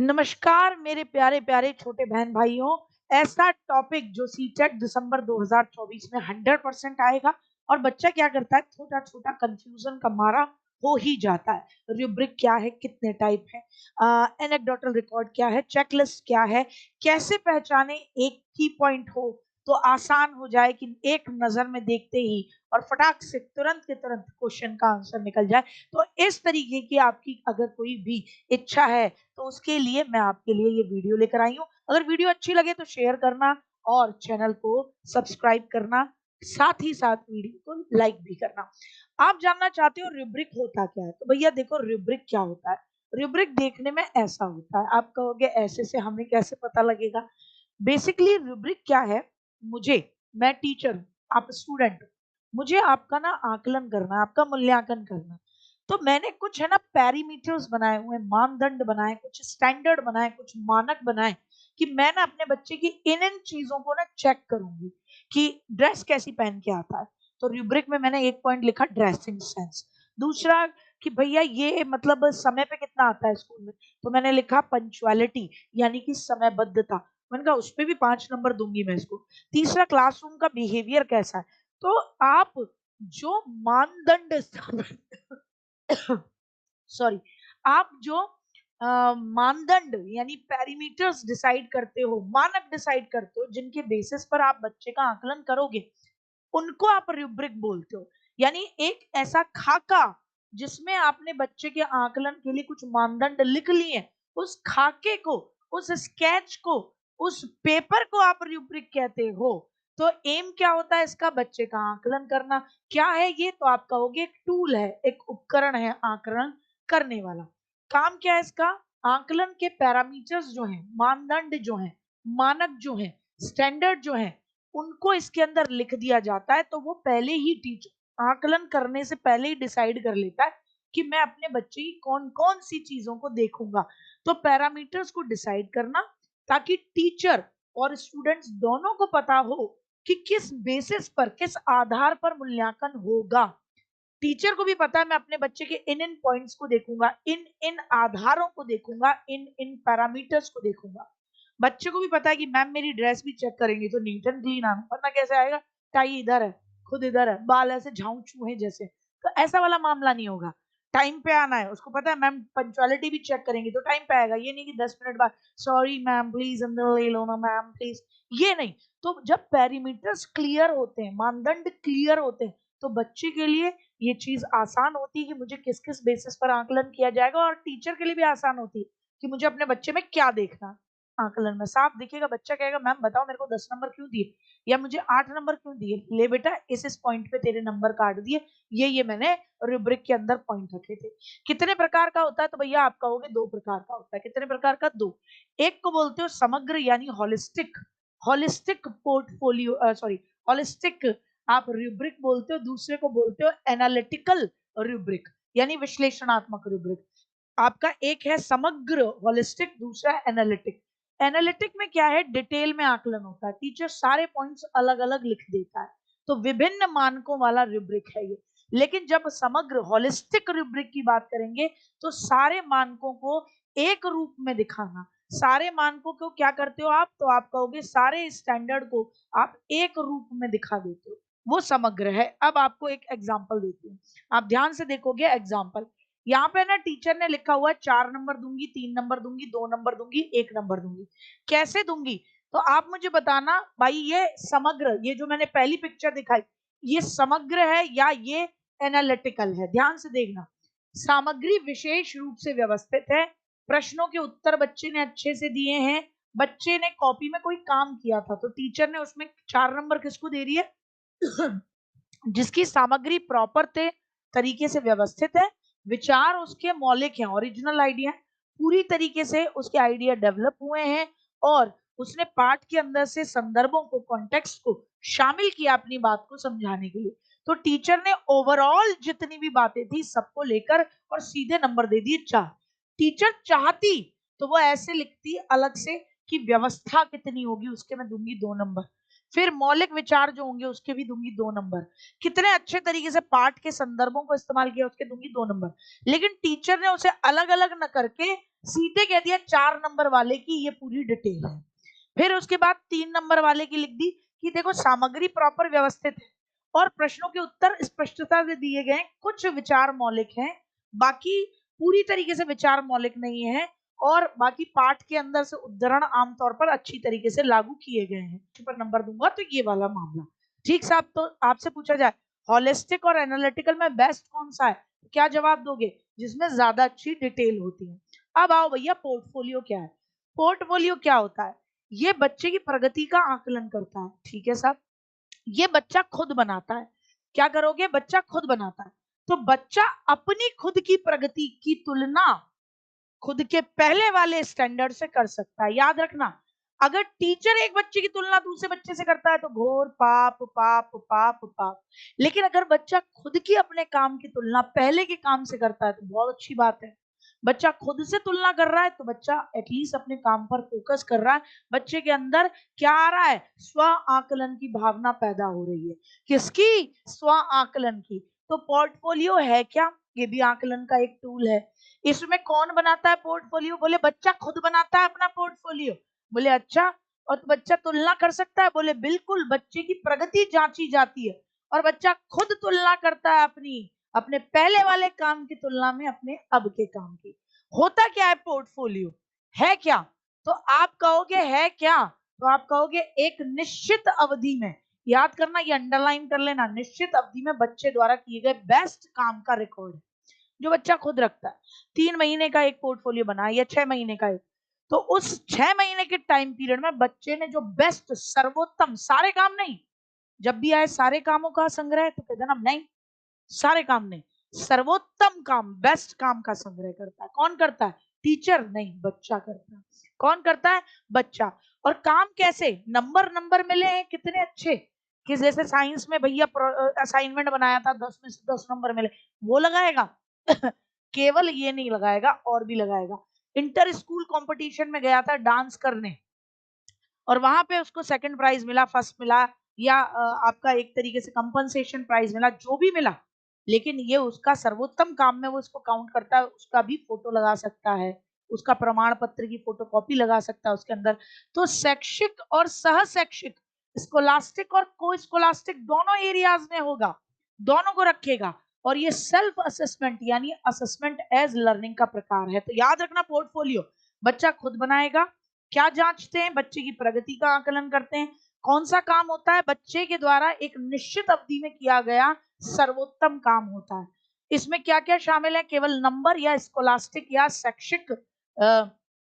नमस्कार मेरे प्यारे प्यारे छोटे बहन भाइयों। ऐसा टॉपिक जो सीटेट दिसंबर 2024 में 100% आएगा और बच्चा क्या करता है, छोटा छोटा कंफ्यूजन का मारा हो ही जाता है। रूब्रिक क्या है, कितने टाइप है, एनेक्डोटल रिकॉर्ड क्या है, चेकलिस्ट क्या है, कैसे पहचाने एक की पॉइंट हो तो आसान हो जाए कि एक नजर में देखते ही और फटाक से तुरंत के तुरंत क्वेश्चन का आंसर निकल जाए। तो इस तरीके की आपकी अगर कोई भी इच्छा है तो उसके लिए मैं आपके लिए ये वीडियो लेकर आई हूँ। अगर वीडियो अच्छी लगे तो शेयर करना और चैनल को सब्सक्राइब करना, साथ ही साथ वीडियो को लाइक भी करना। आप जानना चाहते हो रूब्रिक होता क्या है, तो भैया देखो रूब्रिक क्या होता है। रूब्रिक देखने में ऐसा होता है, आप कहोगे ऐसे से हमें कैसे पता लगेगा। बेसिकली रूब्रिक क्या है, मुझे, मैं टीचर हूँ, आप स्टूडेंट हो, मुझे आपका ना आकलन करना है, आपका मूल्यांकन करना है। तो मैंने कुछ है ना पैरामीटर्स बनाए हुए, मानदंड बनाए, कुछ स्टैंडर्ड बनाए, कुछ मानक बनाए कि मैं ना अपने बच्चे की इन इन चीजों को ना चेक करूंगी कि ड्रेस कैसी पहन के आता है। तो रूब्रिक में मैंने एक पॉइंट लिखा ड्रेसिंग सेंस। दूसरा कि भैया ये मतलब समय पे कितना आता है स्कूल में, तो मैंने लिखा पंक्चुअलिटी यानी कि समयबद्धता। मैंने कहा उस पे भी 5 नंबर दूंगी मैं इसको। तीसरा क्लासरूम का बिहेवियर कैसा है। तो आप जो मानदंड सॉरी, आप जो मानदंड यानी पैरामीटर्स डिसाइड करते हो, मानक डिसाइड करते हो, जिनके बेसिस पर आप बच्चे का आकलन करोगे, उनको आप रूब्रिक बोलते हो। यानी एक ऐसा खाका जिसमें आपने बच्चे के आकलन के लिए कुछ मानदंड लिख लिए, उस खाके को, उस स्केच को, उस पेपर को आप रूब्रिक कहते हो। तो एम क्या होता है इसका, बच्चे का आकलन करना। क्या है ये, तो आप कहोगे एक टूल है, एक उपकरण है आकलन करने वाला। काम क्या है इसका, आकलन के पैरामीटर्स जो हैं, मानदंड जो हैं, मानक जो हैं, स्टैंडर्ड जो हैं, उनको इसके अंदर लिख दिया जाता है। तो वो पहले ही टीचर आकलन करने से पहले ही डिसाइड कर लेता है कि मैं अपने बच्चे की कौन कौन सी चीजों को देखूंगा। तो पैरामीटर्स को डिसाइड करना ताकि टीचर और स्टूडेंट्स दोनों को पता हो कि किस बेसिस पर, किस आधार पर मूल्यांकन होगा। टीचर को भी पता है मैं अपने बच्चे के इन इन पॉइंट्स को देखूंगा, इन इन आधारों को देखूंगा, इन इन पैरामीटर्स को देखूंगा। बच्चे को भी पता है कि मैम मेरी ड्रेस भी चेक करेंगे तो नीट एंड क्लीन आना, वरना कैसे आएगा, टाई इधर है, खुद इधर है, बाल ऐसे झाऊ चूहे जैसे। तो ऐसा वाला मामला नहीं होगा। टाइम पे आना है, उसको पता है मैम पंक्चुअलिटी भी चेक करेंगे तो टाइम पे आएगा। ये नहीं कि 10 मिनट बाद सॉरी मैम प्लीज अंदर ले लो ना मैम प्लीज, ये नहीं। तो जब पैरामीटर्स क्लियर होते हैं, मानदंड क्लियर होते हैं, तो बच्चे के लिए ये चीज आसान होती है कि मुझे किस किस बेसिस पर आकलन किया जाएगा, और टीचर के लिए भी आसान होती है कि मुझे अपने बच्चे में क्या देखना। आकलन में साफ दिखेगा, बच्चा कहेगा मैम बताओ मेरे को 10 नंबर क्यों दिए, या मुझे 8 नंबर क्यों दिए, ले बेटा इस पॉइंट पे तेरे नंबर काट दिए, ये मैंने रूब्रिक के अंदर पॉइंट रखे थे। कितने प्रकार का होता है, तो भैया आप कहोगे 2 प्रकार का होता है। कितने प्रकार का, 2। एक को बोलते हो समग्र यानी holistic, holistic portfolio, sorry, holistic आप रूब्रिक बोलते हो। दूसरे को बोलते हो एनालिटिकल रूब्रिक यानी विश्लेषणात्मक रूब्रिक। आपका एक है समग्र होलिस्टिक, दूसरा है एनालिटिक। एनालिटिक में क्या है, डिटेल में आकलन होता है, टीचर सारे पॉइंट्स अलग अलग लिख देता है, तो विभिन्न मानकों वाला रूब्रिक है ये। लेकिन जब समग्र होलिस्टिक रूब्रिक की बात करेंगे तो सारे मानकों को एक रूप में दिखाना। सारे मानकों को क्या करते हो आप, तो आप कहोगे सारे स्टैंडर्ड को आप एक रूप में दिखा देते हो, वो समग्र है। अब आपको एक एग्जांपल देती हूँ, आप ध्यान से देखोगे एग्जांपल। यहाँ पे ना टीचर ने लिखा हुआ है 4 नंबर दूंगी, 3 नंबर दूंगी, 2 नंबर दूंगी, 1 नंबर दूंगी। कैसे दूंगी, तो आप मुझे बताना भाई ये समग्र, ये जो मैंने पहली पिक्चर दिखाई, ये समग्र है या ये एनालिटिकल है। ध्यान से देखना, सामग्री विशेष रूप से व्यवस्थित है, प्रश्नों के उत्तर बच्चे ने अच्छे से दिए हैं, बच्चे ने कॉपी में कोई काम किया था तो टीचर ने उसमें 4 नंबर किसको दे रही है, जिसकी सामग्री प्रॉपर थे, तरीके से व्यवस्थित है, विचार उसके मौलिक हैं, ओरिजिनल आइडिया, पूरी तरीके से उसके आइडिया डेवलप हुए हैं, और उसने पाठ के अंदर से संदर्भों को, कॉन्टेक्स्ट को शामिल किया अपनी बात को समझाने के लिए। तो टीचर ने ओवरऑल जितनी भी बातें थी सबको लेकर और सीधे नंबर दे दिए 4। टीचर चाहती तो वो ऐसे लिखती अलग से कि व्यवस्था कितनी होगी उसके मैं दूंगी 2 नंबर। फिर मौलिक विचार जो होंगे उसके भी दूंगी 2 नंबर। कितने अच्छे तरीके से पाठ के संदर्भों को इस्तेमाल किया उसके दूंगी 2 नंबर। लेकिन टीचर ने उसे अलग अलग न करके सीधे कह दिया 4 नंबर वाले की ये पूरी डिटेल है। फिर उसके बाद 3 नंबर वाले की लिख दी कि देखो सामग्री प्रॉपर व्यवस्थित है और प्रश्नों के उत्तर स्पष्टता से दिए गए, कुछ विचार मौलिक हैं, बाकी पूरी तरीके से विचार मौलिक नहीं है, और बाकी पाठ के अंदर से उद्धरण आमतौर पर अच्छी तरीके से लागू किए गए हैं। पर नंबर दूंगा तो ये वाला मामला। ठीक साहब, तो आपसे पूछा जाए होलिस्टिक और एनालिटिकल में बेस्ट कौन सा है, क्या जवाब दोगे? जिसमें ज्यादा अच्छी डिटेल होती है। अब आओ भैया, पोर्टफोलियो क्या है? पोर्टफोलियो क्या होता है? ये बच्चे की प्रगति का आकलन करता है। ठीक है साहब, ये बच्चा खुद बनाता है। क्या करोगे? बच्चा खुद बनाता है। तो बच्चा अपनी खुद की प्रगति की तुलना खुद के पहले वाले स्टैंडर्ड से कर सकता है। याद रखना, अगर टीचर एक बच्चे की तुलना दूसरे बच्चे से करता है तो घोर पाप पाप पाप पाप। लेकिन अगर बच्चा खुद की अपने काम की तुलना पहले के काम से करता है तो बहुत अच्छी बात है। बच्चा खुद से तुलना कर रहा है तो बच्चा एटलीस्ट अपने काम पर फोकस कर रहा है। बच्चे के अंदर क्या आ रहा है? स्व आकलन की भावना पैदा हो रही है। किसकी? स्व आकलन की। तो पोर्टफोलियो है क्या? ये भी आकलन का एक टूल है। इसमें कौन बनाता है पोर्टफोलियो? बोले बच्चा खुद बनाता है अपना पोर्टफोलियो। बोले अच्छा, और तो बच्चा तुलना कर सकता है? बोले बिल्कुल, बच्चे की प्रगति जांची जाती है और बच्चा खुद तुलना करता है अपने पहले वाले काम की तुलना में अपने अब के काम की। होता क्या है पोर्टफोलियो? है क्या? तो आप कहोगे है क्या, तो आप कहोगे एक निश्चित अवधि में, याद करना, ये अंडरलाइन कर लेना, निश्चित अवधि में बच्चे द्वारा किए गए बेस्ट काम का रिकॉर्ड है जो बच्चा खुद रखता है। 3 महीने का एक पोर्टफोलियो बना या 6 महीने का एक, तो उस 6 महीने के टाइम पीरियड में बच्चे ने जो बेस्ट, सर्वोत्तम, सारे काम नहीं, जब भी आए सारे कामों का संग्रह तो कहते ना नहीं, सारे काम नहीं, सर्वोत्तम काम, बेस्ट काम का संग्रह करता है। कौन करता है? टीचर नहीं, बच्चा करता है। कौन करता है? बच्चा। और काम कैसे? नंबर नंबर मिले हैं कितने अच्छे, कि जैसे साइंस में भैया असाइनमेंट बनाया था 10 में से 10 नंबर मिले, वो लगाएगा? केवल ये नहीं लगाएगा, और भी लगाएगा। इंटर स्कूल कंपटीशन में गया था डांस करने और वहां पे उसको सेकंड प्राइज मिला, फर्स्ट मिला, या आपका एक तरीके से कंपनसेशन प्राइज मिला, जो भी मिला, लेकिन ये उसका सर्वोत्तम काम में वो इसको काउंट करता है। उसका भी फोटो लगा सकता है, उसका प्रमाण पत्र की फोटोकॉपी लगा सकता है उसके अंदर। तो शैक्षिक और सह शैक्षिक, स्कोलास्टिक और को स्कोलास्टिक दोनों एरियाज में होगा, दोनों को रखेगा। और ये सेल्फ असेसमेंट यानी असेसमेंट एज लर्निंग का प्रकार है। तो याद रखना, पोर्टफोलियो बच्चा खुद बनाएगा। क्या जांचते हैं? बच्चे की प्रगति का आकलन करते हैं। कौन सा काम होता है? बच्चे के द्वारा एक निश्चित अवधि में किया गया सर्वोत्तम काम होता है। इसमें क्या क्या शामिल है? केवल नंबर या स्कोलास्टिक या शैक्षिक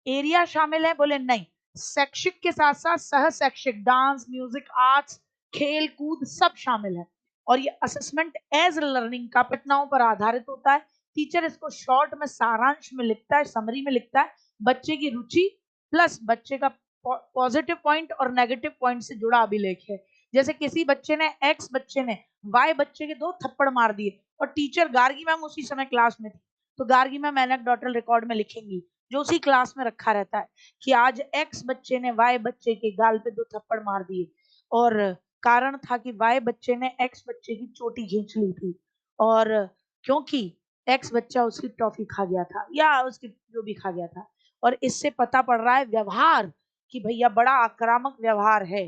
एरिया शामिल है? बोले नहीं, शैक्षिक के साथ साथ सह शैक्षिक, डांस, म्यूजिक, आर्ट्स, खेल कूद सब शामिल है। और ये असेसमेंट एज लर्निंग का घटनाओं पर आधारित होता है। टीचर इसको शॉर्ट में, सारांश में लिखता है, समरी में लिखता है, बच्चे की रुचि प्लस बच्चे का पॉजिटिव पॉइंट और नेगेटिव पॉइंट से जुड़ा अभिलेख है। जैसे किसी बच्चे ने, एक्स बच्चे ने वाई बच्चे के 2 थप्पड़ मार दिए और टीचर गार्गी मैम उसी समय क्लास में थी, तो गार्गी मैम एनेक्डोटल रिकॉर्ड में लिखेंगी जो उसी क्लास में रखा रहता है कि आज एक्स बच्चे ने वाई बच्चे के गाल पे 2 थप्पड़ मार दिए और कारण था कि वाई बच्चे ने एक्स बच्चे की चोटी खींच ली थी, और क्योंकि एक्स बच्चा उसकी टॉफी खा गया था या उसकी जो भी खा गया था। और इससे पता पड़ रहा है व्यवहार कि भैया बड़ा आक्रामक व्यवहार है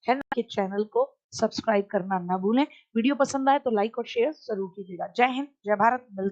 ना। कि चैनल को सब्सक्राइब करना ना भूलें। वीडियो पसंद आए तो लाइक और शेयर जरूर कीजिएगा। जय हिंद, जय भारत, मिलते हैं।